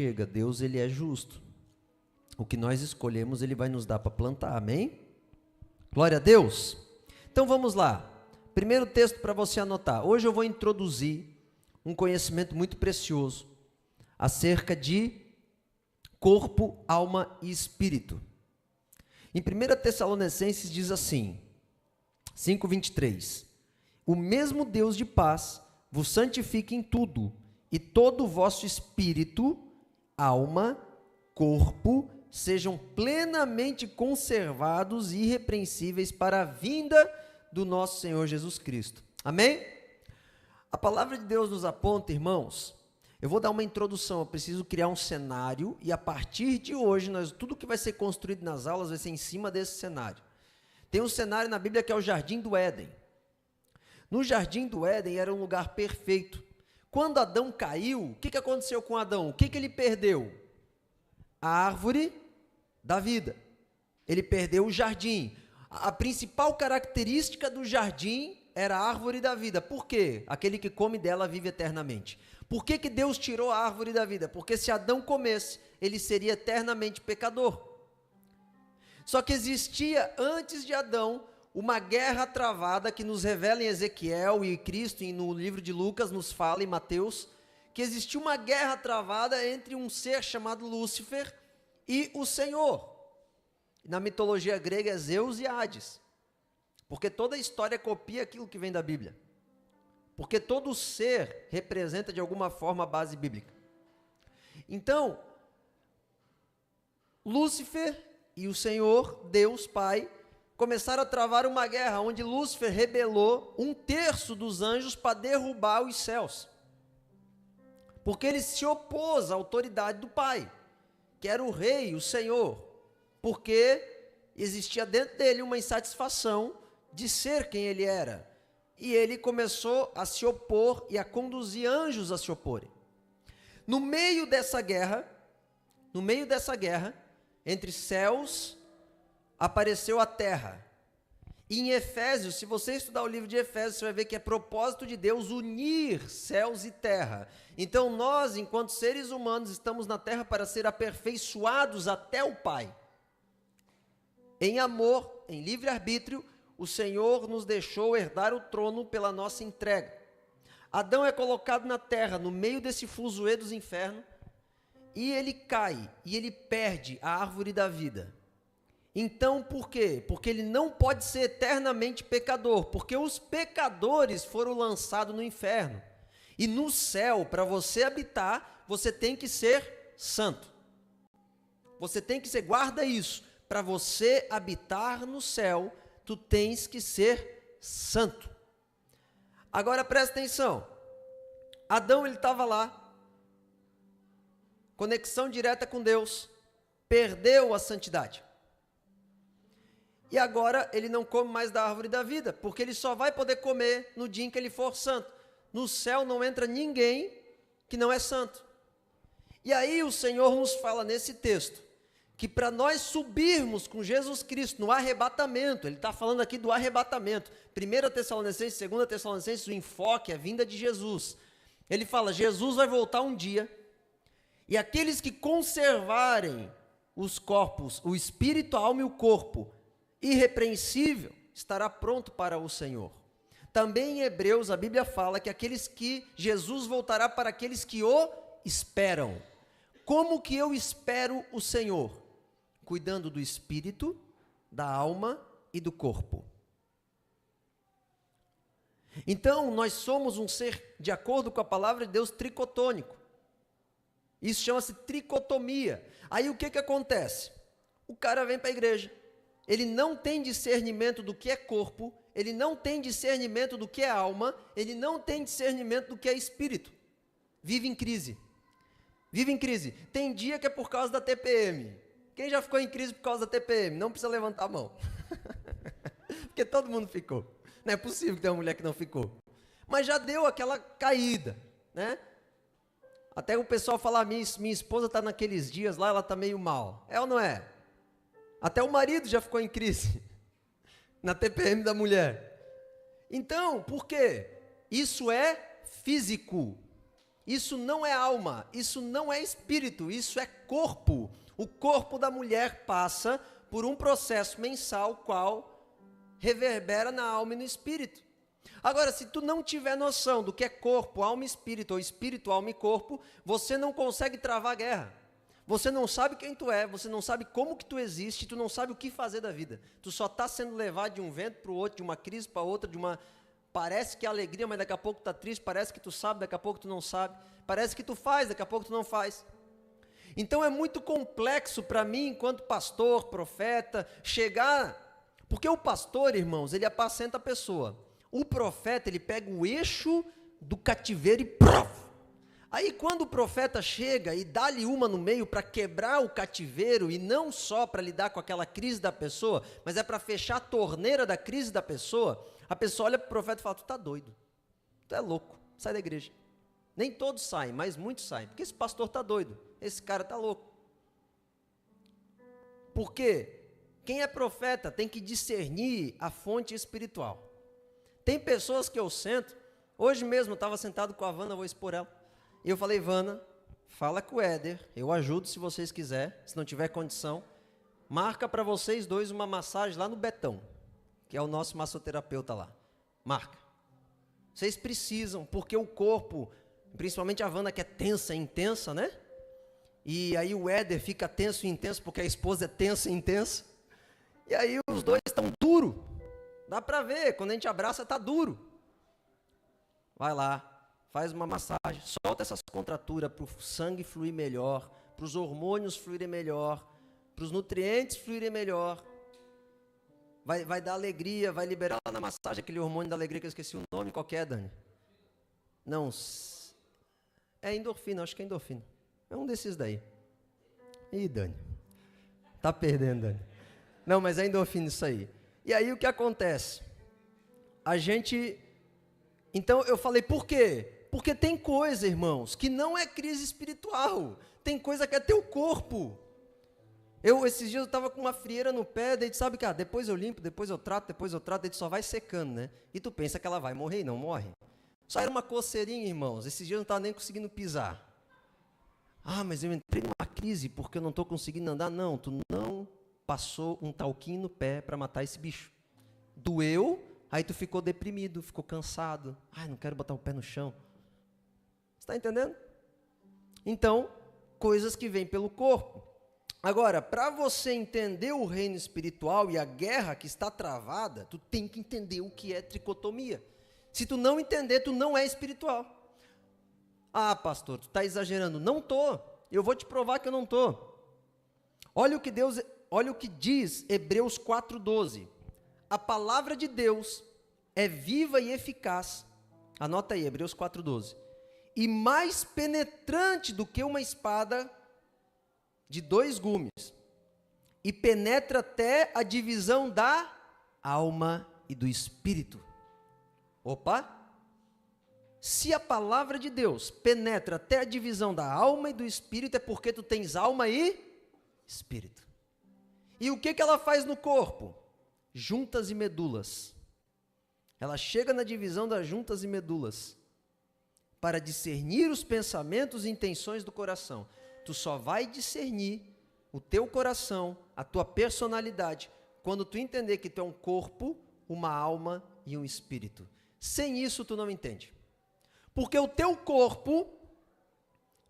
Chega, Deus ele é justo. O que nós escolhemos, ele vai nos dar para plantar, amém? Glória a Deus. Então vamos lá. Primeiro texto para você anotar. Hoje eu vou introduzir um conhecimento muito precioso acerca de corpo, alma e espírito. Em 1 Tessalonicenses diz assim, 5:23, o mesmo Deus de paz vos santifique em tudo, e todo o vosso espírito, alma, corpo, sejam plenamente conservados e irrepreensíveis para a vinda do nosso Senhor Jesus Cristo. Amém? A palavra de Deus nos aponta, irmãos, eu vou dar uma introdução, eu preciso criar um cenário, e a partir de hoje, tudo que vai ser construído nas aulas vai ser em cima desse cenário. Tem um cenário na Bíblia que é o Jardim do Éden. No Jardim do Éden era um lugar perfeito. Quando Adão caiu, o que aconteceu com Adão? O que ele perdeu? A árvore da vida. Ele perdeu o jardim. A principal característica do jardim era a árvore da vida. Por quê? Aquele que come dela vive eternamente. Por que Deus tirou a árvore da vida? Porque se Adão comesse, ele seria eternamente pecador. Só que existia, antes de Adão, uma guerra travada que nos revela em Ezequiel e Cristo, e no livro de Lucas nos fala em Mateus, que existia uma guerra travada entre um ser chamado Lúcifer e o Senhor. Na mitologia grega é Zeus e Hades, porque toda a história copia aquilo que vem da Bíblia, porque todo ser representa de alguma forma a base bíblica. Então, Lúcifer e o Senhor, Deus Pai, começaram a travar uma guerra, onde Lúcifer rebelou 1/3 dos anjos para derrubar os céus, porque ele se opôs à autoridade do Pai, que era o rei, o Senhor, porque existia dentro dele uma insatisfação de ser quem ele era, e ele começou a se opor e a conduzir anjos a se oporem. No meio dessa guerra, entre céus, apareceu a terra. E em Efésios, se você estudar o livro de Efésios, você vai ver que é propósito de Deus unir céus e terra. Então nós, enquanto seres humanos, estamos na terra para ser aperfeiçoados até o Pai. Em amor, em livre-arbítrio, o Senhor nos deixou herdar o trono pela nossa entrega. Adão é colocado na terra, no meio desse fuzuê dos infernos, e ele cai, e ele perde a árvore da vida. Então, por quê? Porque ele não pode ser eternamente pecador, porque os pecadores foram lançados no inferno. E no céu, para você habitar, você tem que ser santo. Você tem que ser, guarda isso, para você habitar no céu, tu tens que ser santo. Agora presta atenção, Adão ele estava lá, conexão direta com Deus, perdeu a santidade. E agora ele não come mais da árvore da vida, porque ele só vai poder comer no dia em que ele for santo. No céu não entra ninguém que não é santo. E aí o Senhor nos fala nesse texto, que para nós subirmos com Jesus Cristo no arrebatamento, ele está falando aqui do arrebatamento, 1 Tessalonicenses, 2 Tessalonicenses, o enfoque é a vinda de Jesus. Ele fala, Jesus vai voltar um dia, e aqueles que conservarem os corpos, o espírito, a alma e o corpo, irrepreensível, estará pronto para o Senhor. Também em Hebreus a Bíblia fala que Jesus voltará para aqueles que o esperam. Como que eu espero o Senhor? Cuidando do espírito, da alma e do corpo. Então nós somos um ser, de acordo com a palavra de Deus, tricotônico. Isso chama-se tricotomia. Aí o que acontece? O cara vem para a igreja, ele não tem discernimento do que é corpo, ele não tem discernimento do que é alma, ele não tem discernimento do que é espírito. Vive em crise. Vive em crise. Tem dia que é por causa da TPM. Quem já ficou em crise por causa da TPM? Não precisa levantar a mão. Porque todo mundo ficou. Não é possível que tenha uma mulher que não ficou. Mas já deu aquela caída, né? Até o pessoal fala, minha esposa está naqueles dias lá, ela está meio mal. É ou não é? Até o marido já ficou em crise, na TPM da mulher. Então, por quê? Isso é físico. Isso não é alma, isso não é espírito, isso é corpo. O corpo da mulher passa por um processo mensal qual reverbera na alma e no espírito. Agora, se tu não tiver noção do que é corpo, alma e espírito, ou espírito, alma e corpo, você não consegue travar a guerra. Você não sabe quem tu é, você não sabe como que tu existe, tu não sabe o que fazer da vida. Tu só está sendo levado de um vento para o outro, de uma crise para outra, parece que é alegria, mas daqui a pouco tu está triste, parece que tu sabe, daqui a pouco tu não sabe, parece que tu faz, daqui a pouco tu não faz. Então é muito complexo para mim, enquanto pastor, profeta, porque o pastor, irmãos, ele apacenta a pessoa. O profeta, ele pega o eixo do cativeiro e aí quando o profeta chega e dá-lhe uma no meio para quebrar o cativeiro, e não só para lidar com aquela crise da pessoa, mas é para fechar a torneira da crise da pessoa, a pessoa olha para o profeta e fala, tu está doido, tu é louco, sai da igreja. Nem todos saem, mas muitos saem, porque esse pastor está doido, esse cara está louco. Por quê? Quem é profeta tem que discernir a fonte espiritual. Tem pessoas que eu sento, hoje mesmo eu estava sentado com a Vana, vou expor ela, e eu falei, Vana, fala com o Éder, eu ajudo se vocês quiserem, se não tiver condição, marca para vocês dois uma massagem lá no Betão, que é o nosso massoterapeuta lá, marca. Vocês precisam, porque o corpo, principalmente a Vana que é tensa e intensa, né? E aí o Éder fica tenso e intenso, porque a esposa é tensa e intensa, e aí os dois estão duros. Dá para ver, quando a gente abraça, está duro. Vai lá, faz uma massagem, solta essas contraturas para o sangue fluir melhor, para os hormônios fluírem melhor, para os nutrientes fluírem melhor. Vai dar alegria, vai liberar lá na massagem aquele hormônio da alegria que eu esqueci o nome, qual que é, Dani? Não, é endorfina, acho que é endorfina. É um desses daí. Ih, Dani, tá perdendo, Dani. Não, mas é endorfina isso aí. E aí o que acontece? Então eu falei, por quê? Porque tem coisa, irmãos, que não é crise espiritual. Tem coisa que é teu corpo. Esses dias eu estava com uma frieira no pé, daí tu sabe que depois eu limpo, depois eu trato, daí tu só vai secando, né? E tu pensa que ela vai morrer e não morre. Só era uma coceirinha, irmãos. Esses dias eu não estava nem conseguindo pisar. Mas eu entrei numa crise porque eu não estou conseguindo andar. Não, tu não passou um talquinho no pé para matar esse bicho. Doeu, aí tu ficou deprimido, ficou cansado. Não quero botar o pé no chão. Você está entendendo? Então, coisas que vêm pelo corpo. Agora, para você entender o reino espiritual e a guerra que está travada, tu tem que entender o que é tricotomia. Se tu não entender, tu não é espiritual. Pastor, tu está exagerando. Não estou. Eu vou te provar que eu não estou. Olha o que diz Hebreus 4:12. A palavra de Deus é viva e eficaz. Anota aí, Hebreus 4:12. E mais penetrante do que uma espada de 2 gumes. E penetra até a divisão da alma e do espírito. Opa! Se a palavra de Deus penetra até a divisão da alma e do espírito, é porque tu tens alma e espírito. E o que ela faz no corpo? Juntas e medulas. Ela chega na divisão das juntas e medulas para discernir os pensamentos e intenções do coração. Tu só vai discernir o teu coração, a tua personalidade, quando tu entender que tu é um corpo, uma alma e um espírito. Sem isso tu não entende. Porque o teu corpo,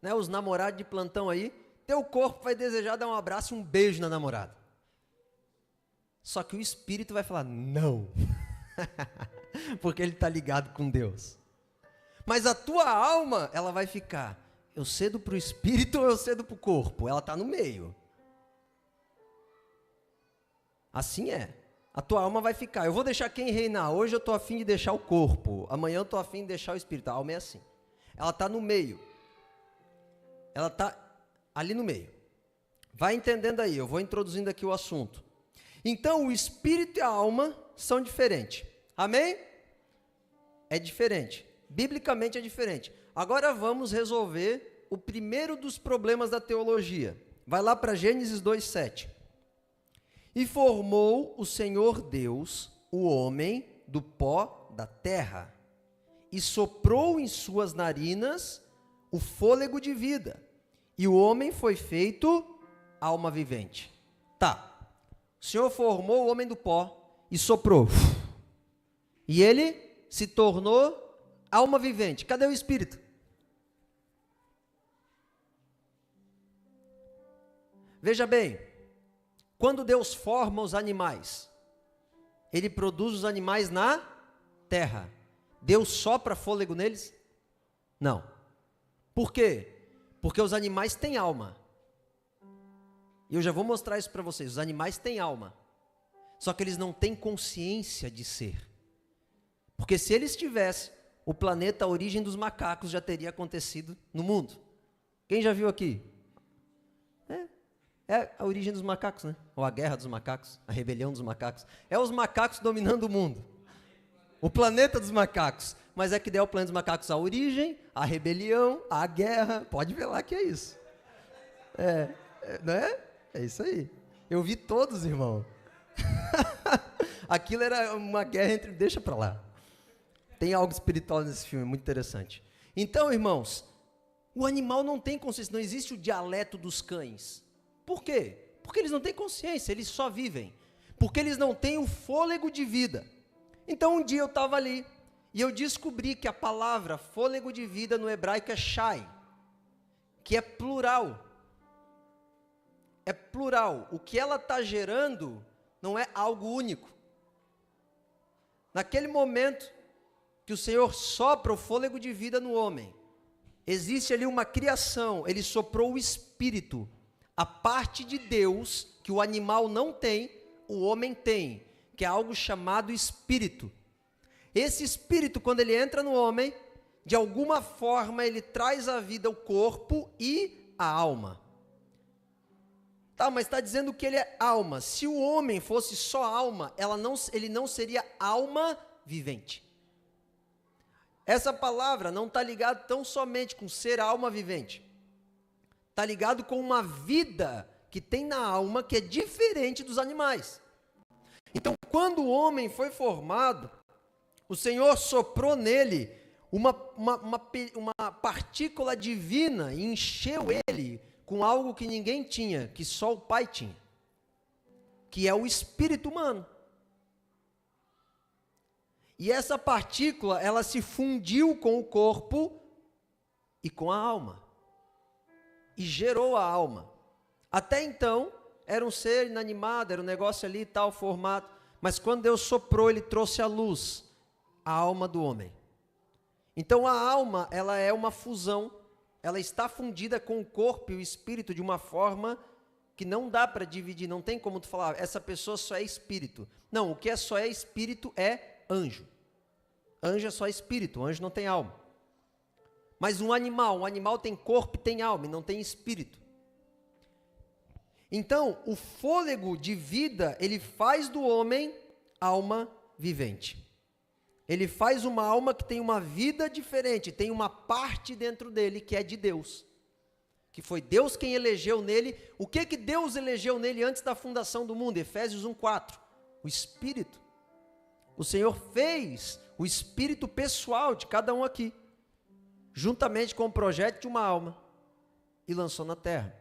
né, os namorados de plantão aí, teu corpo vai desejar dar um abraço e um beijo na namorada. Só que o espírito vai falar, não. Porque ele está ligado com Deus. Mas a tua alma, ela vai ficar, eu cedo para o espírito ou eu cedo para o corpo? Ela está no meio. Assim é. A tua alma vai ficar, eu vou deixar quem reinar? Hoje eu estou a fim de deixar o corpo, amanhã eu estou a fim de deixar o espírito. A alma é assim. Ela está no meio. Ela está ali no meio. Vai entendendo aí, eu vou introduzindo aqui o assunto. Então, o espírito e a alma são diferentes. Amém? É diferente. Biblicamente é diferente. Agora vamos resolver o primeiro dos problemas da teologia. Vai lá para Gênesis 2:7. E formou o Senhor Deus o homem do pó da terra, e soprou em suas narinas o fôlego de vida, e o homem foi feito alma vivente. Tá, o Senhor formou o homem do pó e soprou, e ele se tornou alma vivente. Cadê o espírito? Veja bem, quando Deus forma os animais, Ele produz os animais na terra. Deus sopra fôlego neles? Não. Por quê? Porque os animais têm alma. E eu já vou mostrar isso para vocês. Os animais têm alma. Só que eles não têm consciência de ser. Porque se eles tivessem, o planeta, a origem dos macacos já teria acontecido no mundo. Quem já viu aqui? É a origem dos macacos, né? Ou a guerra dos macacos, a rebelião dos macacos. É os macacos dominando o mundo. O planeta dos macacos. Mas é que der o planeta dos macacos a origem, a rebelião, a guerra. Pode ver lá que é isso. Não é? É isso aí. Eu vi todos, irmão. Aquilo era uma guerra entre... Deixa pra lá. Tem algo espiritual nesse filme, muito interessante. Então, irmãos, o animal não tem consciência, não existe o dialeto dos cães. Por quê? Porque eles não têm consciência, eles só vivem. Porque eles não têm o fôlego de vida. Então, um dia eu estava ali, e eu descobri que a palavra fôlego de vida no hebraico é shai, que é plural. É plural. O que ela está gerando não é algo único. Naquele momento que o Senhor sopra o fôlego de vida no homem, existe ali uma criação, ele soprou o espírito, a parte de Deus que o animal não tem, o homem tem, que é algo chamado espírito. Esse espírito, quando ele entra no homem, de alguma forma ele traz à vida o corpo e a alma. Tá, mas está dizendo que ele é alma. Se o homem fosse só alma, ele não seria alma vivente. Essa palavra não está ligada tão somente com ser alma vivente. Está ligado com uma vida que tem na alma que é diferente dos animais. Então, quando o homem foi formado, o Senhor soprou nele uma partícula divina e encheu ele com algo que ninguém tinha, que só o Pai tinha, que é o espírito humano. E essa partícula, ela se fundiu com o corpo e com a alma. E gerou a alma. Até então, era um ser inanimado, era um negócio ali, tal, formato. Mas quando Deus soprou, Ele trouxe à luz a alma do homem. Então a alma, ela é uma fusão, ela está fundida com o corpo e o espírito de uma forma que não dá para dividir, não tem como tu falar, essa pessoa só é espírito. Não, o que só é espírito é anjo. Anjo é só espírito, anjo não tem alma. Mas um animal tem corpo e tem alma, e não tem espírito. Então, o fôlego de vida, ele faz do homem alma vivente. Ele faz uma alma que tem uma vida diferente, tem uma parte dentro dele que é de Deus. Que foi Deus quem elegeu nele. O que Deus elegeu nele antes da fundação do mundo? Efésios 1:4. O Espírito. O Senhor fez o Espírito pessoal de cada um aqui, juntamente com o projeto de uma alma, e lançou na terra.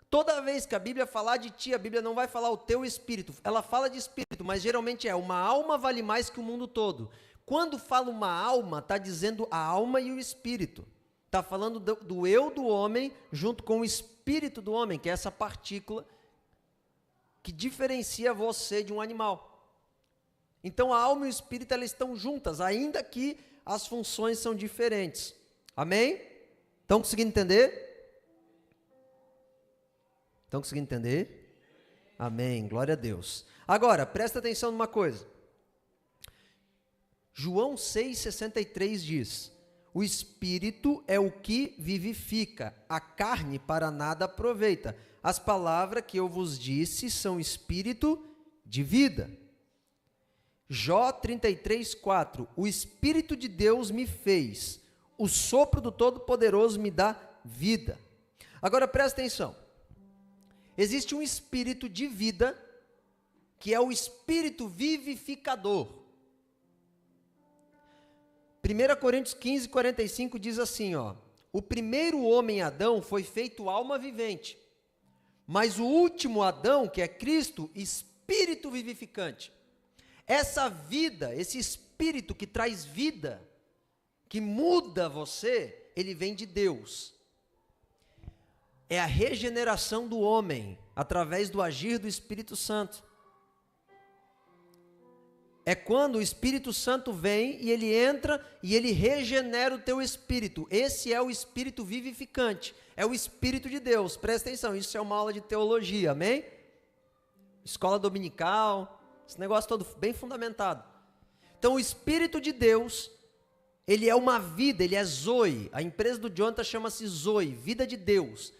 Toda vez que a Bíblia falar de ti, a Bíblia não vai falar o teu espírito, ela fala de espírito, mas geralmente uma alma vale mais que o mundo todo. Quando fala uma alma, está dizendo a alma e o espírito. Está falando do eu do homem, junto com o espírito do homem, que é essa partícula que diferencia você de um animal. Então a alma e o espírito, elas estão juntas, ainda que as funções são diferentes. Amém? Estão conseguindo entender? Estão conseguindo entender? Amém, glória a Deus. Agora, presta atenção numa coisa. João 6,63 diz: o Espírito é o que vivifica, a carne para nada aproveita. As palavras que eu vos disse são Espírito de vida. Jó 33,4: o Espírito de Deus me fez, o sopro do Todo-Poderoso me dá vida. Agora presta atenção. Existe um espírito de vida, que é o espírito vivificador. 1 Coríntios 15:45 diz assim, o primeiro homem Adão foi feito alma vivente, mas o último Adão, que é Cristo, espírito vivificante. Essa vida, esse espírito que traz vida, que muda você, ele vem de Deus. É a regeneração do homem, através do agir do Espírito Santo. É quando o Espírito Santo vem e ele entra e ele regenera o teu espírito. Esse é o espírito vivificante, é o Espírito de Deus. Presta atenção, isso é uma aula de teologia, amém? Escola dominical, esse negócio todo bem fundamentado. Então o Espírito de Deus, ele é uma vida, ele é Zoe. A empresa do Jonathan chama-se Zoe, vida de Deus.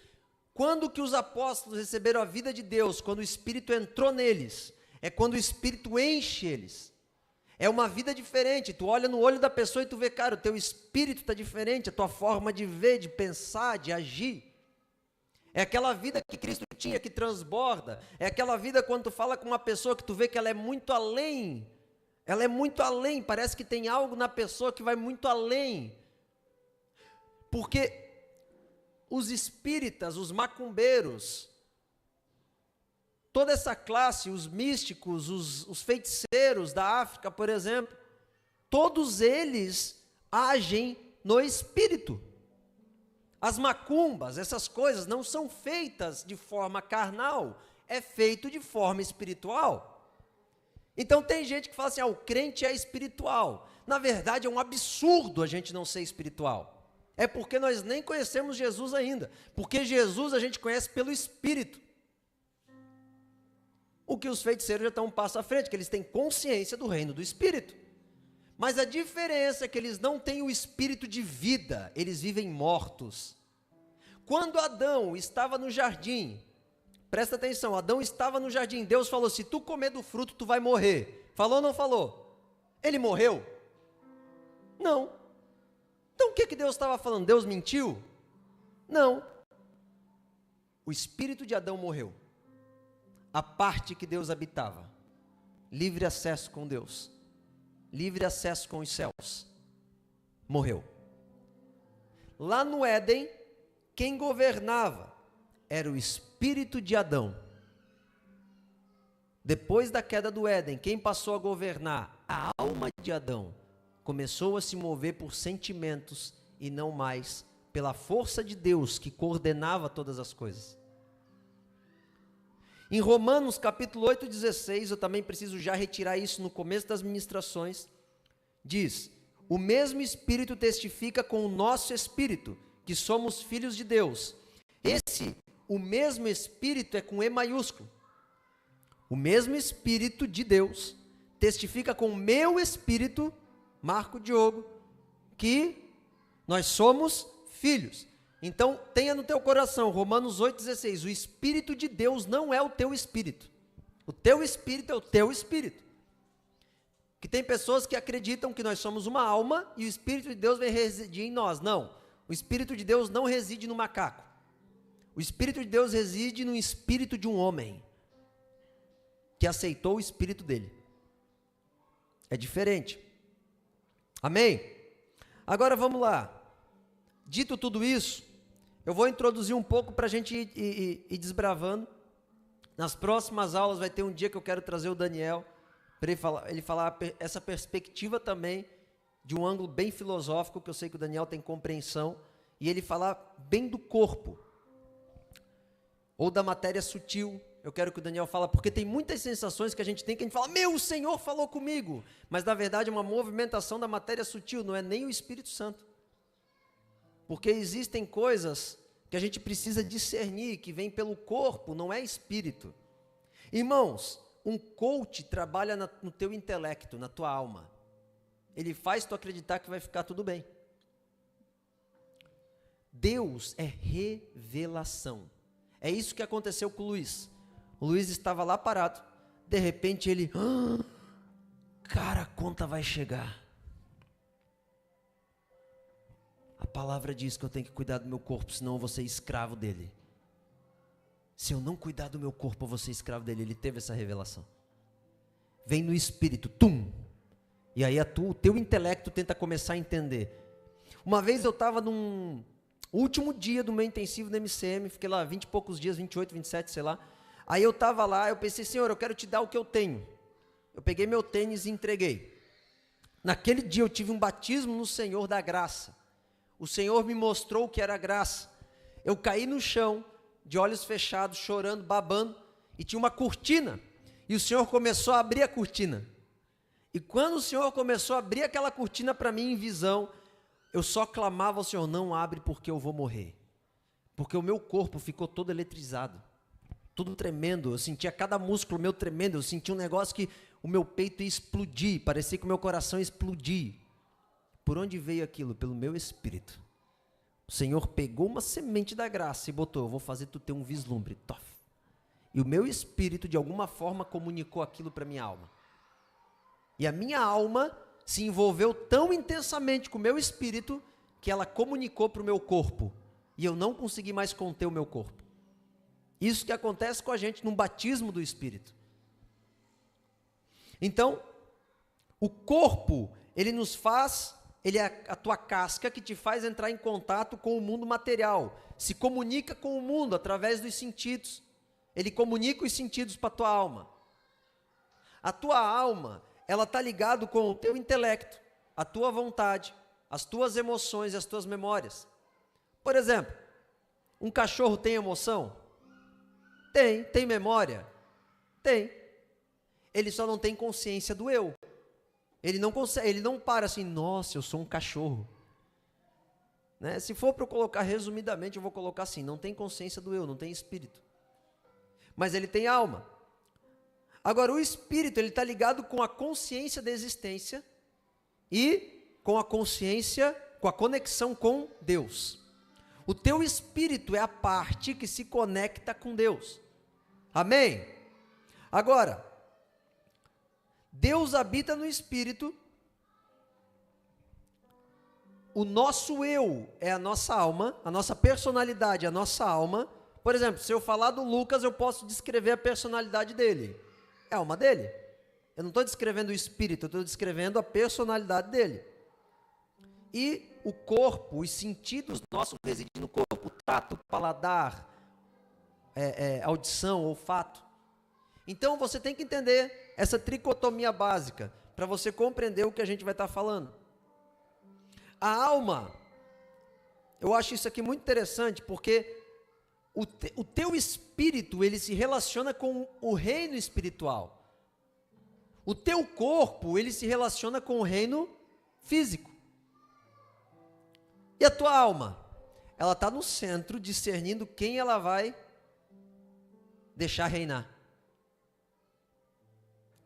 Quando que os apóstolos receberam a vida de Deus? Quando o Espírito entrou neles. É quando o Espírito enche eles. É uma vida diferente. Tu olha no olho da pessoa e tu vê, cara, o teu espírito está diferente, a tua forma de ver, de pensar, de agir. É aquela vida que Cristo tinha, que transborda. É aquela vida quando tu fala com uma pessoa que tu vê que ela é muito além. Ela é muito além, parece que tem algo na pessoa que vai muito além. Porque os espíritas, os macumbeiros, toda essa classe, os místicos, os feiticeiros da África, por exemplo, todos eles agem no espírito. As macumbas, essas coisas não são feitas de forma carnal, é feito de forma espiritual. Então tem gente que fala assim, o crente é espiritual. Na verdade é um absurdo a gente não ser espiritual. É porque nós nem conhecemos Jesus ainda. Porque Jesus a gente conhece pelo Espírito. O que os feiticeiros já estão um passo à frente, que eles têm consciência do reino do Espírito. Mas a diferença é que eles não têm o espírito de vida, eles vivem mortos. Quando Adão estava no jardim, presta atenção, Adão estava no jardim, Deus falou, se tu comer do fruto, tu vai morrer. Falou ou não falou? Ele morreu? Não. Então o que Deus estava falando? Deus mentiu? Não. O espírito de Adão morreu. A parte que Deus habitava. Livre acesso com Deus. Livre acesso com os céus. Morreu. Lá no Éden, quem governava era o espírito de Adão. Depois da queda do Éden, quem passou a governar? A alma de Adão. Começou a se mover por sentimentos e não mais pela força de Deus que coordenava todas as coisas. Em Romanos capítulo 8,16, eu também preciso já retirar isso no começo das ministrações, diz, o mesmo Espírito testifica com o nosso Espírito, que somos filhos de Deus. O mesmo Espírito é com E maiúsculo. O mesmo Espírito de Deus testifica com o meu Espírito, Marco Diogo, que nós somos filhos. Então, tenha no teu coração, Romanos 8,16, o Espírito de Deus não é o teu Espírito. O teu Espírito é o teu Espírito. Que tem pessoas que acreditam que nós somos uma alma e o Espírito de Deus vem residir em nós. Não, o Espírito de Deus não reside no macaco. O Espírito de Deus reside no espírito de um homem que aceitou o Espírito dele. É diferente. Amém? Agora vamos lá. Dito tudo isso, eu vou introduzir um pouco para a gente ir desbravando. Nas próximas aulas vai ter um dia que eu quero trazer o Daniel, para ele falar essa perspectiva também, de um ângulo bem filosófico, que eu sei que o Daniel tem compreensão, e ele falar bem do corpo, ou da matéria sutil. Eu quero que o Daniel fale, porque tem muitas sensações que a gente tem, que a gente fala, meu, o Senhor falou comigo, mas na verdade é uma movimentação da matéria sutil, não é nem o Espírito Santo. Porque existem coisas que a gente precisa discernir, que vem pelo corpo, não é espírito. Irmãos, um coach trabalha no teu intelecto, na tua alma. Ele faz tu acreditar que vai ficar tudo bem. Deus é revelação. É isso que aconteceu com o Luiz. O Luiz estava lá parado, de repente ele, cara, a conta vai chegar. A palavra diz que eu tenho que cuidar do meu corpo, senão eu vou ser escravo dele. Se eu não cuidar do meu corpo, eu vou ser escravo dele. Ele teve essa revelação. Vem no espírito, tum. E aí o teu intelecto tenta começar a entender. Uma vez eu estava O último dia do meu intensivo no MCM, fiquei lá 20 e poucos dias, 28, 27, sei lá. Aí eu estava lá, eu pensei, Senhor, eu quero te dar o que eu tenho. Eu peguei meu tênis e entreguei. Naquele dia eu tive um batismo no Senhor da graça. O Senhor me mostrou o que era graça. Eu caí no chão, de olhos fechados, chorando, babando, e tinha uma cortina. E o Senhor começou a abrir a cortina. E quando o Senhor começou a abrir aquela cortina para mim em visão, eu só clamava ao Senhor, não abre porque eu vou morrer. Porque o meu corpo ficou todo eletrizado, tudo tremendo, eu sentia cada músculo meu tremendo, eu sentia um negócio que o meu peito ia explodir, parecia que o meu coração ia explodir. Por onde veio aquilo? Pelo meu espírito. O Senhor pegou uma semente da graça e botou, eu vou fazer tu ter um vislumbre. Tof. E o meu espírito, de alguma forma, comunicou aquilo para a minha alma. E a minha alma se envolveu tão intensamente com o meu espírito, que ela comunicou para o meu corpo. E eu não consegui mais conter o meu corpo. Isso que acontece com a gente num batismo do Espírito. Então, o corpo, ele nos faz, ele é a tua casca que te faz entrar em contato com o mundo material. Se comunica com o mundo através dos sentidos. Ele comunica os sentidos para a tua alma. A tua alma, ela está ligada com o teu intelecto, a tua vontade, as tuas emoções e as tuas memórias. Por exemplo, um cachorro tem emoção? Tem memória? Tem. Ele só não tem consciência do eu. Ele não consegue, ele não para assim, nossa, eu sou um cachorro. Né? Se for para eu colocar resumidamente, eu vou colocar assim, não tem consciência do eu, não tem espírito. Mas ele tem alma. Agora, o espírito, ele está ligado com a consciência da existência e com a consciência, com a conexão com Deus. O teu espírito é a parte que se conecta com Deus. Amém? Agora, Deus habita no espírito. O nosso eu é a nossa alma, a nossa personalidade é a nossa alma. Por exemplo, se eu falar do Lucas, eu posso descrever a personalidade dele. É a alma dele. Eu não estou descrevendo o espírito, eu estou descrevendo a personalidade dele. E o corpo, os sentidos nossos residem no corpo, tato, paladar, audição, olfato. Então você tem que entender essa tricotomia básica, para você compreender o que a gente vai estar falando. A alma, eu acho isso aqui muito interessante, porque o teu espírito, ele se relaciona com o reino espiritual. O teu corpo, ele se relaciona com o reino físico. E a tua alma? Ela está no centro, discernindo quem ela vai deixar reinar.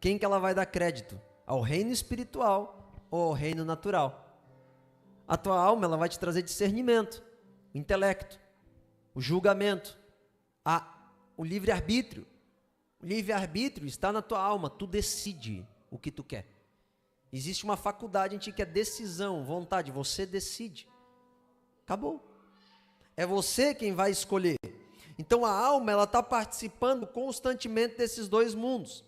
Quem que ela vai dar crédito? Ao reino espiritual ou ao reino natural? A tua alma, ela vai te trazer discernimento, o intelecto, o julgamento, o livre-arbítrio. O livre-arbítrio está na tua alma, tu decide o que tu quer. Existe uma faculdade em ti que é decisão, vontade, você decide. Acabou. É você quem vai escolher. Então a alma, ela está participando constantemente desses dois mundos.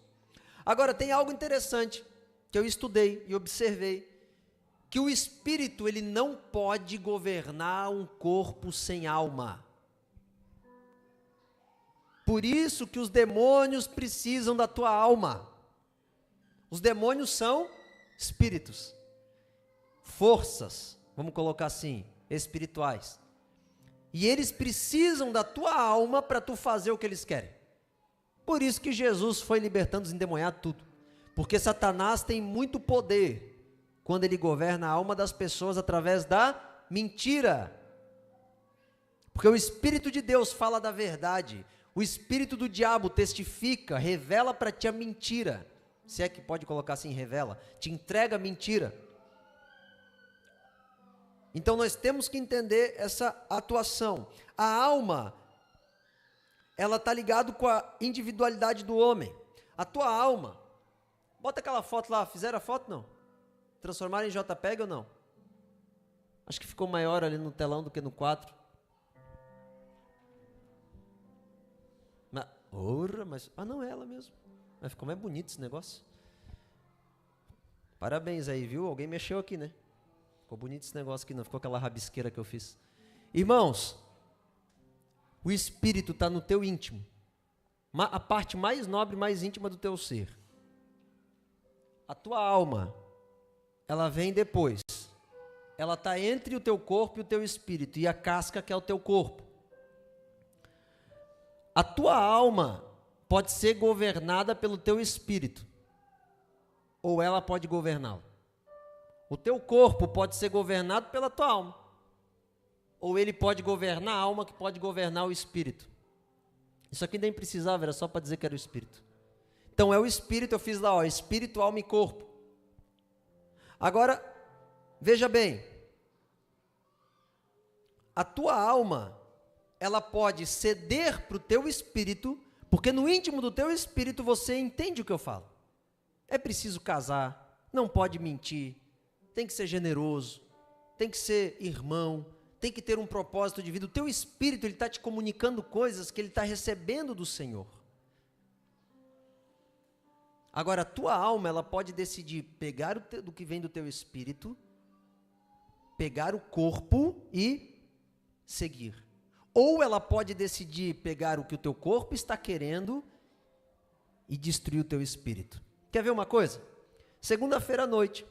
Agora tem algo interessante que eu estudei e observei, que o espírito, ele não pode governar um corpo sem alma. Por isso que os demônios precisam da tua alma. Os demônios são espíritos, forças, vamos colocar assim, espirituais. E eles precisam da tua alma para tu fazer o que eles querem. Por isso que Jesus foi libertando os endemoniados tudo. Porque Satanás tem muito poder quando ele governa a alma das pessoas através da mentira. Porque o Espírito de Deus fala da verdade. O espírito do diabo testifica, revela para ti a mentira. Se é que pode colocar assim, revela. Te entrega a mentira. Então nós temos que entender essa atuação. A alma, ela está ligada com a individualidade do homem. A tua alma, bota aquela foto lá, fizeram a foto não? Transformaram em JPEG ou não? Acho que ficou maior ali no telão do que no quadro. Mas não é ela mesmo. Mas ficou mais bonito esse negócio. Parabéns aí, viu? Alguém mexeu aqui, né? Ficou bonito esse negócio aqui, não ficou aquela rabisqueira que eu fiz. Irmãos, o espírito está no teu íntimo, a parte mais nobre, mais íntima do teu ser. A tua alma, ela vem depois. Ela está entre o teu corpo e o teu espírito, e a casca que é o teu corpo. A tua alma pode ser governada pelo teu espírito, ou ela pode governá-lo. O teu corpo pode ser governado pela tua alma, ou ele pode governar a alma, que pode governar o espírito. Isso aqui nem precisava, era só para dizer que era o espírito. Então é o espírito, eu fiz lá, ó, espírito, alma e corpo. Agora, veja bem, a tua alma, ela pode ceder para o teu espírito, porque no íntimo do teu espírito você entende o que eu falo. É preciso casar, não pode mentir, tem que ser generoso, tem que ser irmão, tem que ter um propósito de vida. O teu espírito, ele está te comunicando coisas que ele está recebendo do Senhor. Agora, a tua alma, ela pode decidir pegar do que vem do teu espírito, pegar o corpo e seguir. Ou ela pode decidir pegar o que o teu corpo está querendo e destruir o teu espírito. Quer ver uma coisa? Segunda-feira à noite,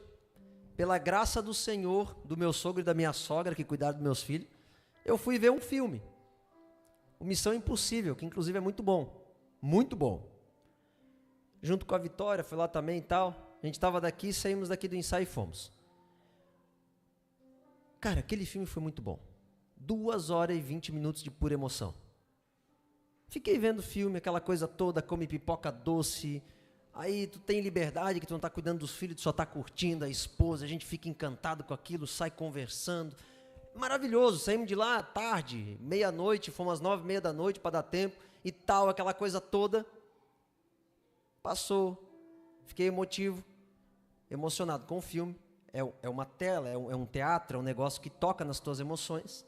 pela graça do Senhor, do meu sogro e da minha sogra, que cuidaram dos meus filhos, eu fui ver um filme, o Missão Impossível, que inclusive é muito bom, muito bom. Junto com a Vitória, fui lá também e tal. A gente estava daqui, saímos daqui do ensaio e fomos. Cara, aquele filme foi muito bom. 2 horas e 20 minutos de pura emoção. Fiquei vendo o filme, aquela coisa toda, come pipoca doce. Aí tu tem liberdade, que tu não está cuidando dos filhos, tu só está curtindo a esposa. A gente fica encantado com aquilo, sai conversando. Maravilhoso, saímos de lá tarde, meia-noite, fomos às 9:30 da noite para dar tempo e tal, aquela coisa toda. Passou, fiquei emocionado com o filme. É uma tela, é um teatro, é um negócio que toca nas tuas emoções.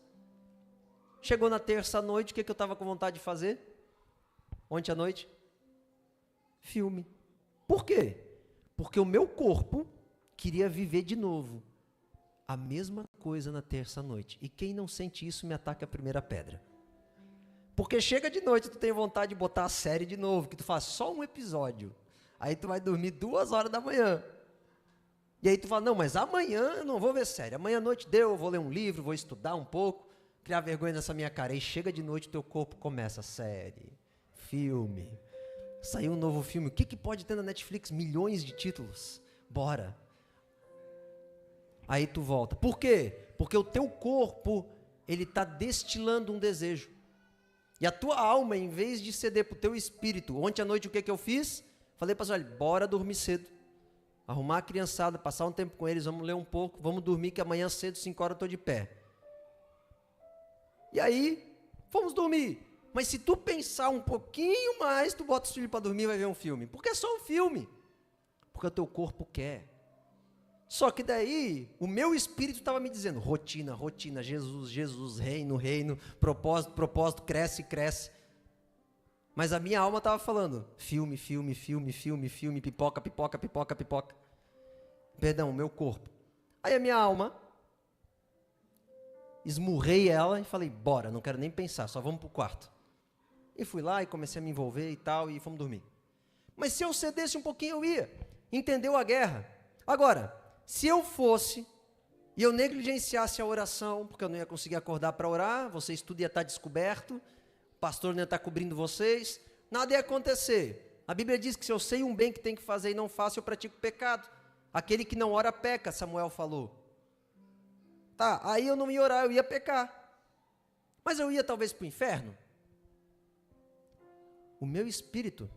Chegou na terça noite, o que eu estava com vontade de fazer? Ontem à noite? Filme. Por quê? Porque o meu corpo queria viver de novo a mesma coisa na terça noite. E quem não sente isso, me ataca a primeira pedra. Porque chega de noite, tu tem vontade de botar a série de novo, que tu faz só um episódio. Aí tu vai dormir 2 horas da manhã. E aí tu fala, não, mas amanhã eu não vou ver série. Amanhã à noite eu vou ler um livro, vou estudar um pouco, criar vergonha nessa minha cara. E chega de noite, teu corpo começa série, filme. Saiu um novo filme. O que pode ter na Netflix? Milhões de títulos. Bora. Aí tu volta. Por quê? Porque o teu corpo, ele está destilando um desejo. E a tua alma, em vez de ceder para o teu espírito, ontem à noite o que eu fiz? Falei para eles, olha, bora dormir cedo. Arrumar a criançada, passar um tempo com eles, vamos ler um pouco, vamos dormir que amanhã cedo, 5 horas eu estou de pé. E aí, fomos dormir. Mas se tu pensar um pouquinho mais, tu bota os filhos para dormir e vai ver um filme. Porque é só um filme. Porque o teu corpo quer. Só que daí, o meu espírito estava me dizendo, rotina, rotina, Jesus, Jesus, reino, reino, propósito, propósito, cresce, cresce. Mas a minha alma estava falando, filme, filme, filme, filme, filme, pipoca, pipoca, pipoca, pipoca. Perdão, o meu corpo. Aí a minha alma, esmurrei ela e falei, bora, não quero nem pensar, só vamos para o quarto. E fui lá e comecei a me envolver e tal, e fomos dormir. Mas se eu cedesse um pouquinho, eu ia. Entendeu a guerra? Agora, se eu fosse e eu negligenciasse a oração, porque eu não ia conseguir acordar para orar, vocês tudo ia estar descoberto, o pastor não ia estar cobrindo vocês, nada ia acontecer. A Bíblia diz que se eu sei um bem que tem que fazer e não faço, eu pratico pecado. Aquele que não ora peca, Samuel falou. Tá, aí eu não ia orar, eu ia pecar. Mas eu ia talvez para o inferno. O meu espírito,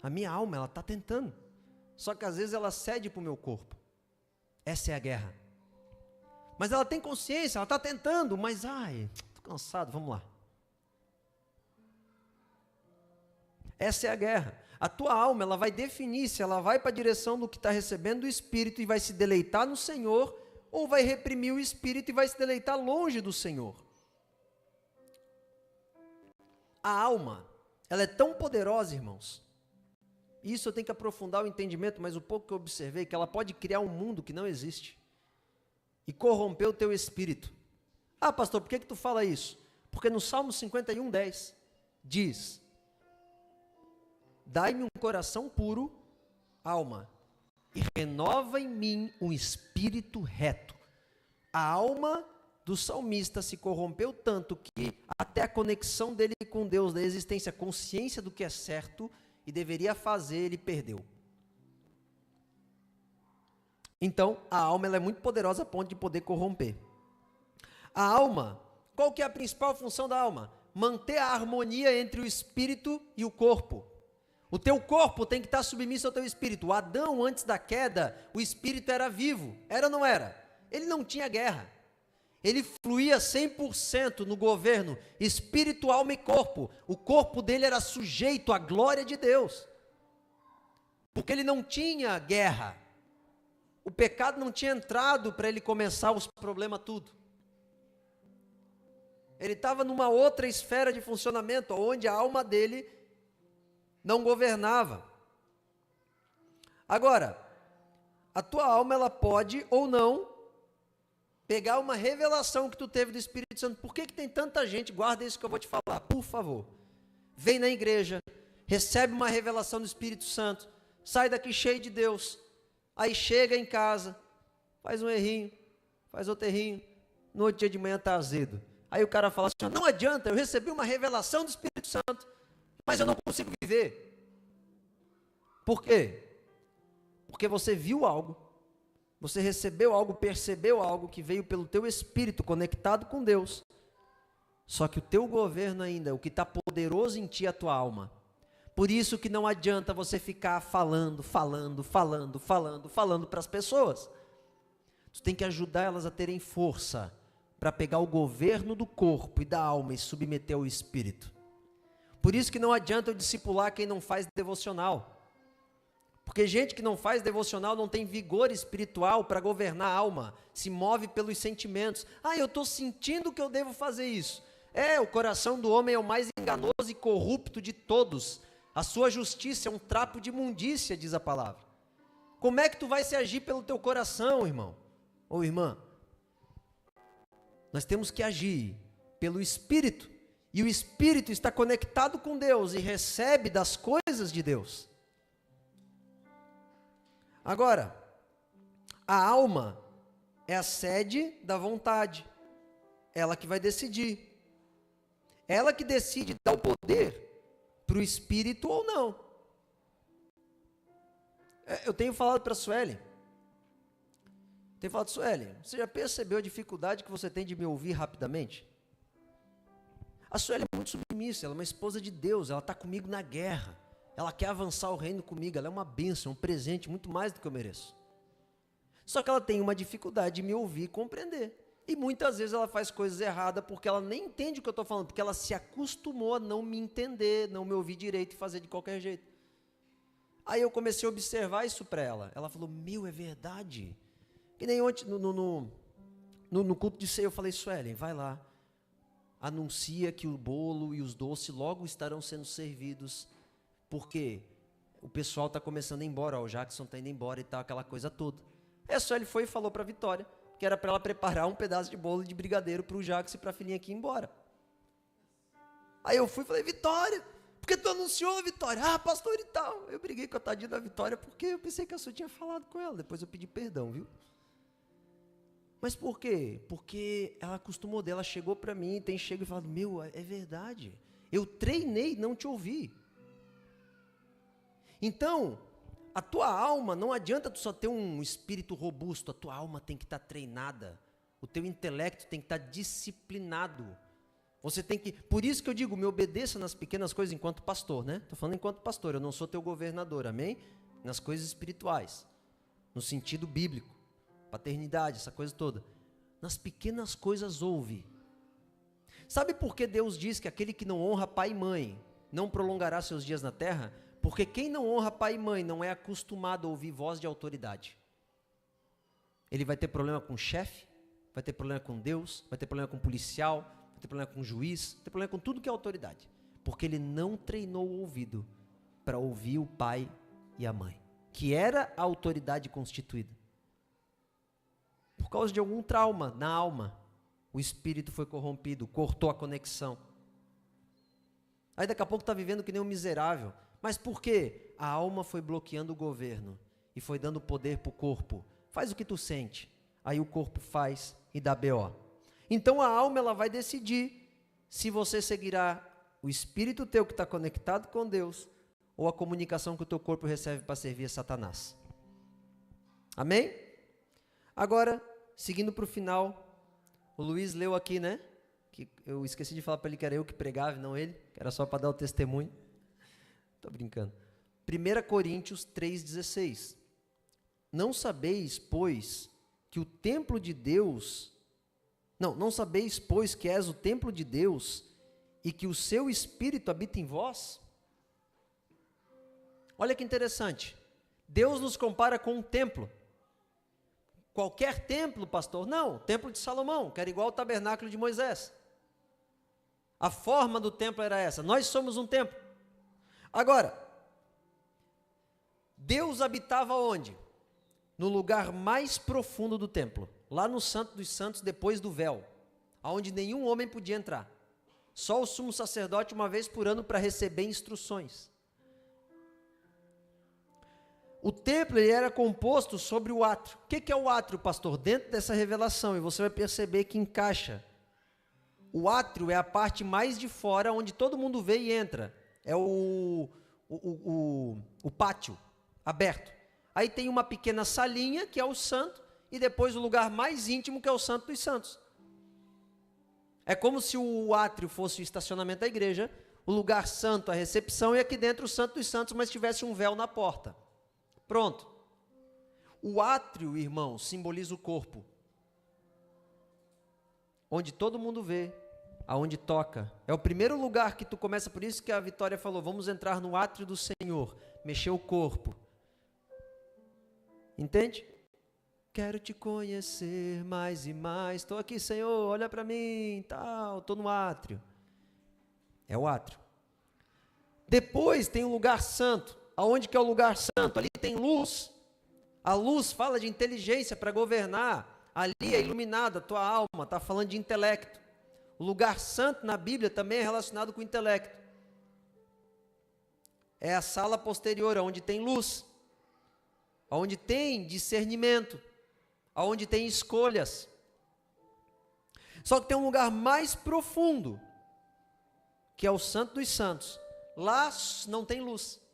a minha alma, ela está tentando. Só que às vezes ela cede para o meu corpo. Essa é a guerra. Mas ela tem consciência, ela está tentando, mas estou cansado, vamos lá. Essa é a guerra. A tua alma, ela vai definir se ela vai para a direção do que está recebendo do Espírito e vai se deleitar no Senhor, ou vai reprimir o Espírito e vai se deleitar longe do Senhor. A alma, ela é tão poderosa, irmãos. Isso eu tenho que aprofundar o entendimento, mas o pouco que eu observei, que ela pode criar um mundo que não existe e corromper o teu espírito. Ah, pastor, por que tu fala isso? Porque no Salmo 51:10 diz: dai-me um coração puro, alma, e renova em mim um espírito reto. A alma do salmista se corrompeu tanto que até a conexão dele com Deus, da existência, a consciência do que é certo e deveria fazer, ele perdeu. Então, a alma ela é muito poderosa a ponto de poder corromper. A alma, qual que é a principal função da alma? Manter a harmonia entre o espírito e o corpo. O teu corpo tem que estar submisso ao teu espírito. O Adão, antes da queda, o espírito era vivo. Era ou não era? Ele não tinha guerra. Ele fluía 100% no governo, espírito, alma e corpo. O corpo dele era sujeito à glória de Deus. Porque ele não tinha guerra. O pecado não tinha entrado para ele começar os problemas tudo. Ele estava numa outra esfera de funcionamento, onde a alma dele não governava. Agora, a tua alma ela pode ou não pegar uma revelação que tu teve do Espírito Santo. Por que tem tanta gente, guarda isso que eu vou te falar, por favor. Vem na igreja, recebe uma revelação do Espírito Santo, sai daqui cheio de Deus, aí chega em casa, faz um errinho, faz outro errinho, no outro dia de manhã está azedo. Aí o cara fala assim, não adianta, eu recebi uma revelação do Espírito Santo, mas eu não consigo viver. Por quê? Porque você viu algo, você recebeu algo, percebeu algo que veio pelo teu espírito conectado com Deus. Só que o teu governo ainda, o que está poderoso em ti é a tua alma. Por isso que não adianta você ficar falando para as pessoas. Tu tem que ajudar elas a terem força para pegar o governo do corpo e da alma e submeter ao espírito. Por isso que não adianta eu discipular quem não faz devocional. Porque gente que não faz devocional não tem vigor espiritual para governar a alma, se move pelos sentimentos. Ah, eu estou sentindo que eu devo fazer isso. O coração do homem é o mais enganoso e corrupto de todos. A sua justiça é um trapo de imundícia, diz a palavra. Como é que tu vai se agir pelo teu coração, irmão? Ou irmã? Nós temos que agir pelo Espírito. E o Espírito está conectado com Deus e recebe das coisas de Deus. Agora, a alma é a sede da vontade. Ela que vai decidir. Ela que decide dar o poder para o Espírito ou não. Eu tenho falado para a Sueli. Sueli, você já percebeu a dificuldade que você tem de me ouvir rapidamente? A Sueli é muito submissa, ela é uma esposa de Deus, ela está comigo na guerra. Ela quer avançar o reino comigo, ela é uma bênção, um presente, muito mais do que eu mereço. Só que ela tem uma dificuldade de me ouvir e compreender. E muitas vezes ela faz coisas erradas porque ela nem entende o que eu estou falando, porque ela se acostumou a não me entender, não me ouvir direito e fazer de qualquer jeito. Aí eu comecei a observar isso para ela. Ela falou, é verdade. E nem ontem, no culto de ceia, eu falei, Suelen, vai lá, anuncia que o bolo e os doces logo estarão sendo servidos, porque o pessoal está começando a ir embora, o Jackson está indo embora e tal, aquela coisa toda. Aí a Sueli foi e falou para a Vitória, que era para ela preparar um pedaço de bolo de brigadeiro para o Jackson e para a filhinha aqui ir embora. Aí eu fui e falei, Vitória, por que tu anunciou, Vitória? Ah, pastor e tal. Eu briguei com a tadinha da Vitória porque eu pensei que a Su tinha falado com ela, depois eu pedi perdão, viu? Mas por quê? Porque ela acostumou dela, chegou para mim, tem chego e falado, é verdade, eu treinei não te ouvir. Então, a tua alma, não adianta tu só ter um espírito robusto, a tua alma tem que estar treinada, o teu intelecto tem que estar disciplinado. Você tem que, por isso que eu digo, me obedeça nas pequenas coisas enquanto pastor, né? Estou falando enquanto pastor, eu não sou teu governador, amém? Nas coisas espirituais, no sentido bíblico, paternidade, essa coisa toda. Nas pequenas coisas ouve. Sabe por que Deus diz que aquele que não honra pai e mãe não prolongará seus dias na terra? Porque quem não honra pai e mãe não é acostumado a ouvir voz de autoridade. Ele vai ter problema com o chefe, vai ter problema com Deus, vai ter problema com o policial, vai ter problema com o juiz, vai ter problema com tudo que é autoridade. Porque ele não treinou o ouvido para ouvir o pai e a mãe, que era a autoridade constituída. Por causa de algum trauma na alma. o espírito foi corrompido, cortou a conexão. Aí daqui a pouco está vivendo que nem um miserável. Mas por quê? A alma foi bloqueando o governo e foi dando poder para o corpo. Faz o que tu sente. Aí o corpo faz e dá BO. Então a alma ela vai decidir se você seguirá o espírito teu que está conectado com Deus ou a comunicação que o teu corpo recebe para servir a Satanás. Amém? Agora, seguindo para o final, o Luiz leu aqui, né? Que eu esqueci de falar para ele que era eu que pregava, não ele, que era só para dar o testemunho. Estou brincando. 1 Coríntios 3,16. Não sabeis, pois, que o templo de Deus... Não sabeis, pois, que és o templo de Deus e que o seu Espírito habita em vós? Olha que interessante. Deus nos compara com um templo. Qualquer templo, pastor? Não, o templo de Salomão, que era igual ao tabernáculo de Moisés. A forma do templo era essa. Nós somos um templo. Agora, Deus habitava onde? No lugar mais profundo do templo. Lá no Santo dos Santos, depois do véu. Onde nenhum homem podia entrar. Só o sumo sacerdote uma vez por ano para receber instruções. O templo ele era composto sobre o átrio. O que é o átrio, pastor? Dentro dessa revelação, e você vai perceber que encaixa. O átrio é a parte mais de fora, onde todo mundo vê e entra. É o pátio aberto. Aí tem uma pequena salinha, que é o santo, e depois o lugar mais íntimo, que é o Santo dos Santos. É como se o átrio fosse o estacionamento da igreja, o lugar santo, a recepção, e aqui dentro o Santo dos Santos, mas tivesse um véu na porta. Pronto. O átrio, irmão, simboliza o corpo. Onde todo mundo vê, aonde toca. É o primeiro lugar que tu começa, por isso que a Vitória falou, vamos entrar no átrio do Senhor, mexer o corpo. Entende? Quero te conhecer mais e mais, estou aqui, Senhor, olha para mim, tal, estou no átrio. É o átrio. Depois tem um lugar santo. Aonde que é o lugar santo? Ali tem luz. A luz fala de inteligência para governar. Ali é iluminada a tua alma, está falando de intelecto. O lugar santo na Bíblia também é relacionado com o intelecto. É a sala posterior, onde tem luz, onde tem discernimento, onde tem escolhas. Só que tem um lugar mais profundo, que é o Santo dos Santos. Lá não tem luz.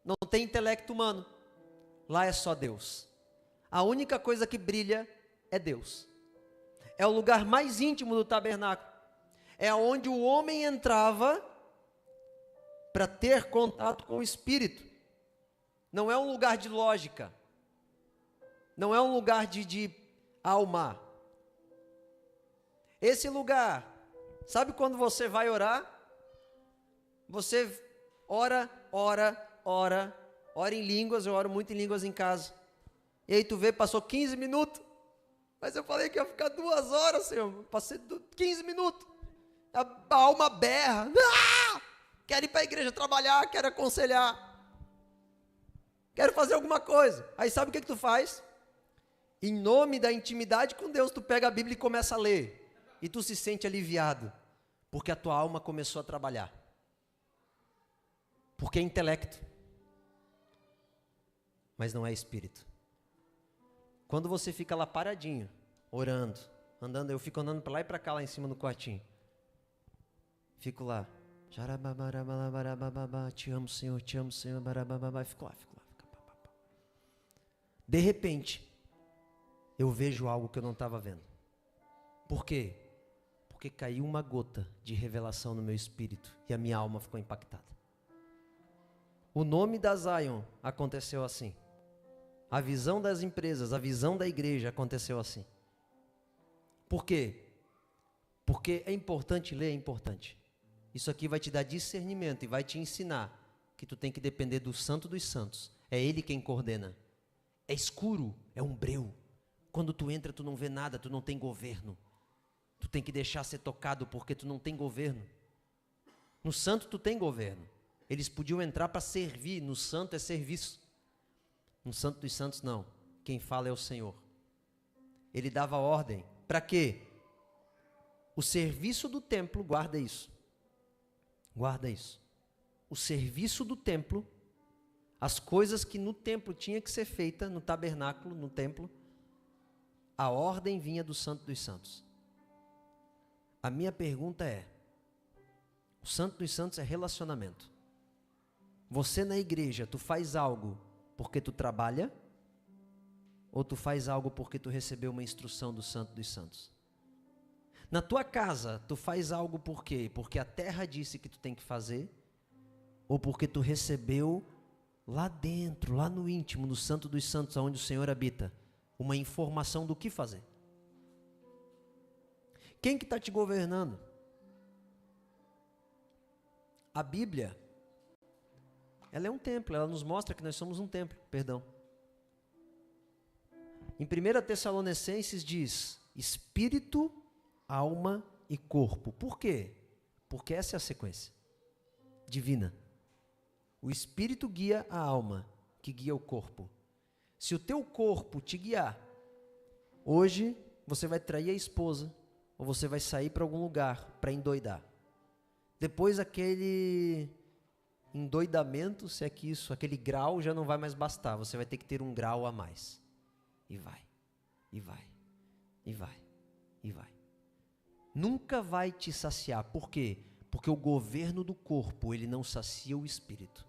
Não tem intelecto humano. Lá é só Deus. A única coisa que brilha é Deus. É o lugar mais íntimo do tabernáculo. É onde o homem entrava para ter contato com o Espírito. Não é um lugar de lógica. Não é um lugar de alma. Esse lugar, sabe quando você vai orar? Você ora em línguas, eu oro muito em línguas em casa. E aí tu vê, passou 15 minutos. Mas eu falei que ia ficar 2 horas, Senhor. Passei 15 minutos. A alma berra. Ah! Quero ir para a igreja trabalhar, quero aconselhar. Quero fazer alguma coisa. Aí sabe o que tu faz? Em nome da intimidade com Deus, tu pega a Bíblia e começa a ler. E tu se sente aliviado. Porque a tua alma começou a trabalhar. Porque é intelecto. Mas não é espírito. Quando você fica lá paradinho, orando, andando, eu fico andando para lá e para cá, lá em cima no quartinho. Fico lá. Te amo, Senhor, fico lá. De repente, eu vejo algo que eu não estava vendo. Por quê? Porque caiu uma gota de revelação no meu espírito e a minha alma ficou impactada. O nome da Zion aconteceu assim. A visão das empresas, a visão da igreja aconteceu assim. Por quê? Porque é importante ler, é importante. Isso aqui vai te dar discernimento e vai te ensinar que tu tem que depender do Santo dos Santos. É Ele quem coordena. É escuro, é um breu. Quando tu entra, tu não vê nada, tu não tem governo. Tu tem que deixar ser tocado porque tu não tem governo. No santo tu tem governo. Eles podiam entrar para servir, no santo é serviço. No Santo dos Santos não. Quem fala é o Senhor. Ele dava ordem. Para quê? O serviço do templo, guarda isso. Guarda isso. O serviço do templo, as coisas que no templo tinha que ser feita, no tabernáculo, no templo, a ordem vinha do Santo dos Santos. A minha pergunta é, o Santo dos Santos é relacionamento. Você na igreja, tu faz algo porque tu trabalha? Ou tu faz algo porque tu recebeu uma instrução do Santo dos Santos? Na tua casa, tu faz algo por quê? Porque a terra disse que tu tem que fazer? Ou porque tu recebeu lá dentro, lá no íntimo, no Santo dos Santos, onde o Senhor habita, uma informação do que fazer? Quem que está te governando? A Bíblia, ela é um templo, ela nos mostra que nós somos um templo, perdão. Em 1 Tessalonicenses diz, espírito, alma e corpo. Por quê? Porque essa é a sequência divina. O espírito guia a alma, que guia o corpo. Se o teu corpo te guiar, hoje você vai trair a esposa, ou você vai sair para algum lugar para endoidar. Depois aquele endoidamento, se é que isso, aquele grau já não vai mais bastar, você vai ter que ter um grau a mais. E vai, e vai, e vai, e vai. Nunca vai te saciar. Por quê? Porque o governo do corpo, ele não sacia o espírito.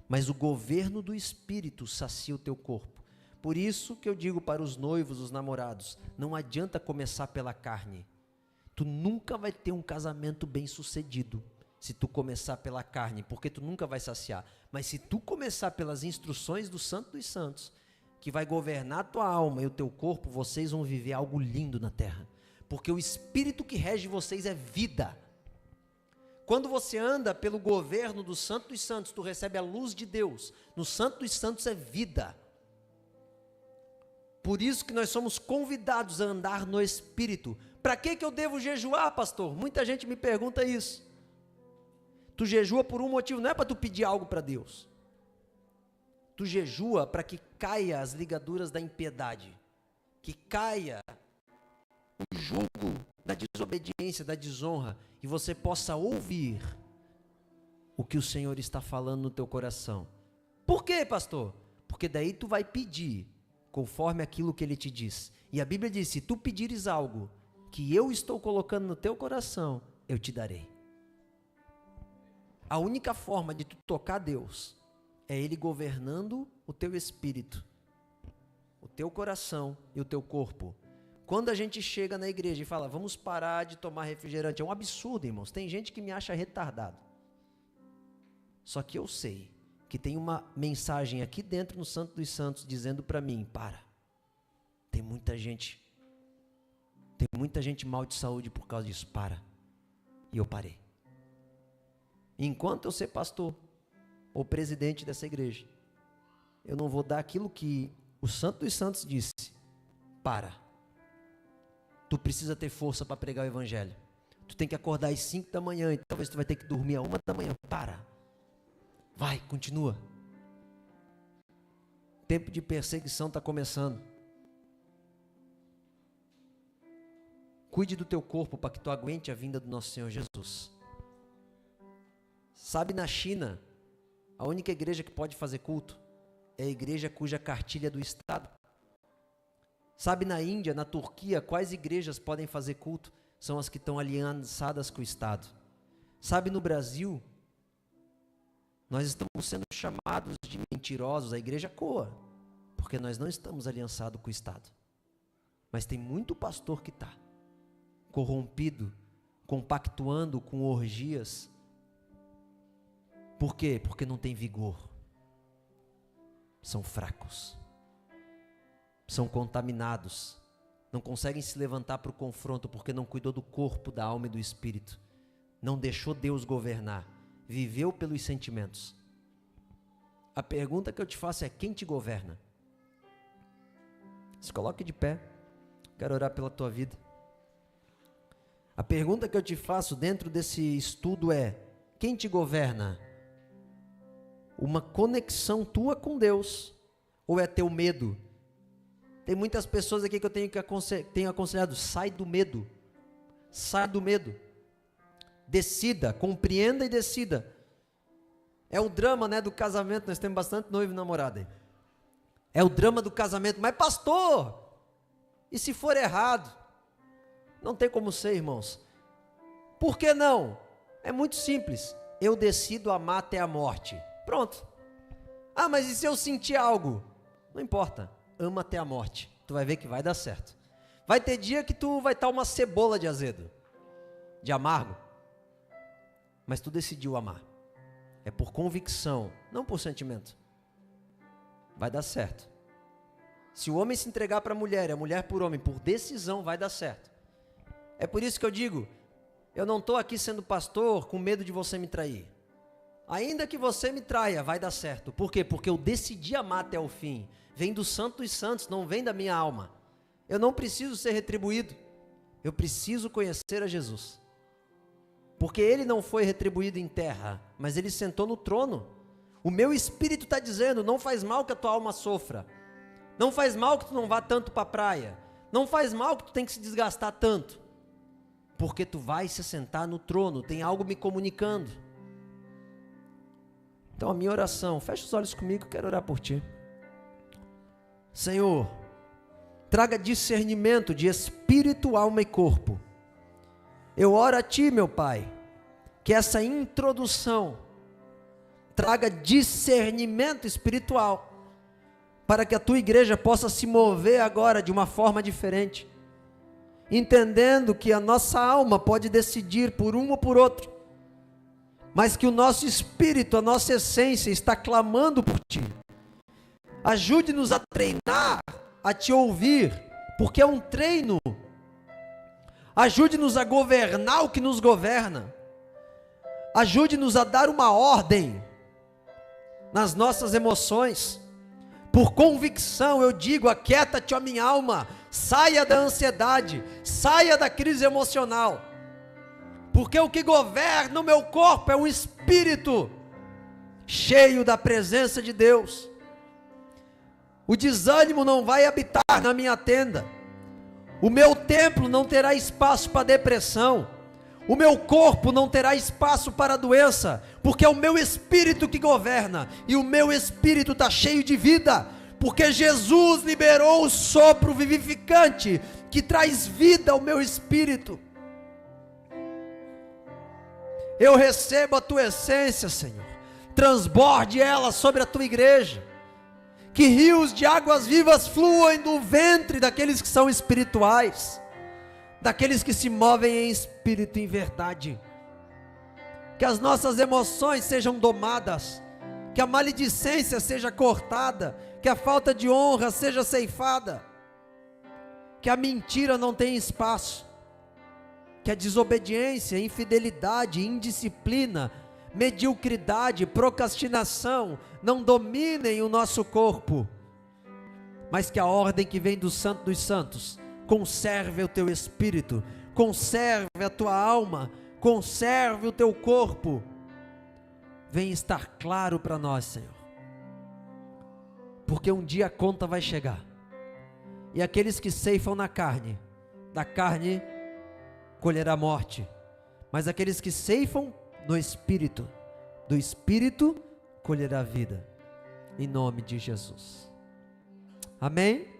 Mas o governo do espírito sacia o teu corpo. Por isso que eu digo para os noivos, os namorados, não adianta começar pela carne. Tu nunca vai ter um casamento bem sucedido se tu começar pela carne, porque tu nunca vai saciar. Mas se tu começar pelas instruções do Santo dos Santos, que vai governar a tua alma e o teu corpo, vocês vão viver algo lindo na terra. Porque o espírito que rege vocês é vida. Quando você anda pelo governo do Santo dos Santos, tu recebe a luz de Deus. No Santo dos Santos é vida. Por isso que nós somos convidados a andar no Espírito. Para que eu devo jejuar, pastor? Muita gente me pergunta isso. Tu jejua por um motivo, não é para tu pedir algo para Deus. Tu jejua para que caia as ligaduras da impiedade, que caia o jugo da desobediência, da desonra, e você possa ouvir o que o Senhor está falando no teu coração. Por quê, pastor? Porque daí tu vai pedir conforme aquilo que Ele te diz. E a Bíblia diz, se tu pedires algo que eu estou colocando no teu coração, eu te darei. A única forma de tu tocar Deus é Ele governando o teu espírito, o teu coração e o teu corpo. Quando a gente chega na igreja e fala, vamos parar de tomar refrigerante, é um absurdo, irmãos. Tem gente que me acha retardado. Só que eu sei que tem uma mensagem aqui dentro no Santo dos Santos dizendo para mim, para. Tem muita gente mal de saúde por causa disso, para. E eu parei. Enquanto eu ser pastor ou presidente dessa igreja, eu não vou dar aquilo que o Santo dos Santos disse, para. Tu precisa ter força para pregar o evangelho. Tu tem que acordar às 5 da manhã, e talvez tu vai ter que dormir às 1 da manhã. Para. Vai, continua. Tempo de perseguição está começando. Cuide do teu corpo para que tu aguente a vinda do nosso Senhor Jesus. Sabe, na China, a única igreja que pode fazer culto é a igreja cuja cartilha é do Estado. Sabe, na Índia, na Turquia, quais igrejas podem fazer culto? São as que estão aliançadas com o Estado. Sabe, no Brasil, nós estamos sendo chamados de mentirosos, a igreja coa, porque nós não estamos aliançados com o Estado. Mas tem muito pastor que está corrompido, compactuando com orgias. Por quê? Porque não tem vigor. São fracos. São contaminados, não conseguem se levantar para o confronto porque não cuidou do corpo, da alma e do espírito, não deixou Deus governar, viveu pelos sentimentos. A pergunta que eu te faço é, quem te governa? Se coloque de pé, quero orar pela tua vida. A pergunta que eu te faço dentro desse estudo é, quem te governa? Uma conexão tua com Deus, ou é teu medo? Tem muitas pessoas aqui que eu tenho aconselhado, sai do medo. Sai do medo. Decida, compreenda e decida. É o drama, né, do casamento. Nós temos bastante noivo e namorada aí. É o drama do casamento. Mas pastor, e se for errado? Não tem como ser, irmãos. Por que não? É muito simples. Eu decido amar até a morte. Pronto. Ah, mas e se eu sentir algo? Não importa. Ama até a morte. Tu vai ver que vai dar certo. Vai ter dia que tu vai estar uma cebola de azedo, de amargo. Mas tu decidiu amar. É por convicção, não por sentimento. Vai dar certo. Se o homem se entregar para a mulher e a mulher por homem, por decisão, vai dar certo. É por isso que eu digo, eu não estou aqui sendo pastor com medo de você me trair. Ainda que você me traia, vai dar certo. Por quê? Porque eu decidi amar até o fim. Vem do Santo dos Santos, não vem da minha alma. Eu não preciso ser retribuído. Eu preciso conhecer a Jesus. Porque ele não foi retribuído em terra, mas ele sentou no trono. O meu espírito está dizendo, não faz mal que a tua alma sofra. Não faz mal que tu não vá tanto para a praia. Não faz mal que tu tem que se desgastar tanto. Porque tu vai se sentar no trono, tem algo me comunicando. Então a minha oração, fecha os olhos comigo, eu quero orar por ti. Senhor, traga discernimento de espírito, alma e corpo. Eu oro a ti, meu Pai, que essa introdução traga discernimento espiritual, para que a tua igreja possa se mover agora de uma forma diferente, entendendo que a nossa alma pode decidir por um ou por outro, mas que o nosso espírito, a nossa essência está clamando por ti. Ajude-nos a treinar, a te ouvir, porque é um treino. Ajude-nos a governar o que nos governa. Ajude-nos a dar uma ordem nas nossas emoções. Por convicção eu digo, aquieta-te, ó minha alma, saia da ansiedade, saia da crise emocional. Porque o que governa o meu corpo é um espírito cheio da presença de Deus. O desânimo não vai habitar na minha tenda. O meu templo não terá espaço para depressão. O meu corpo não terá espaço para a doença, porque é o meu espírito que governa, e o meu espírito está cheio de vida, porque Jesus liberou o sopro vivificante, que traz vida ao meu espírito. Eu recebo a tua essência, Senhor, transborde ela sobre a tua igreja, que rios de águas vivas fluam do ventre daqueles que são espirituais, daqueles que se movem em espírito e em verdade, que as nossas emoções sejam domadas, que a maledicência seja cortada, que a falta de honra seja ceifada, que a mentira não tenha espaço, que a desobediência, infidelidade, indisciplina, mediocridade, procrastinação não dominem o nosso corpo, mas que a ordem que vem do Santo dos Santos conserve o teu espírito, conserve a tua alma, conserve o teu corpo. Vem estar claro para nós, Senhor, porque um dia a conta vai chegar, e aqueles que ceifam na carne, da carne colherá morte, mas aqueles que ceifam no espírito, do espírito colherá vida, em nome de Jesus. Amém?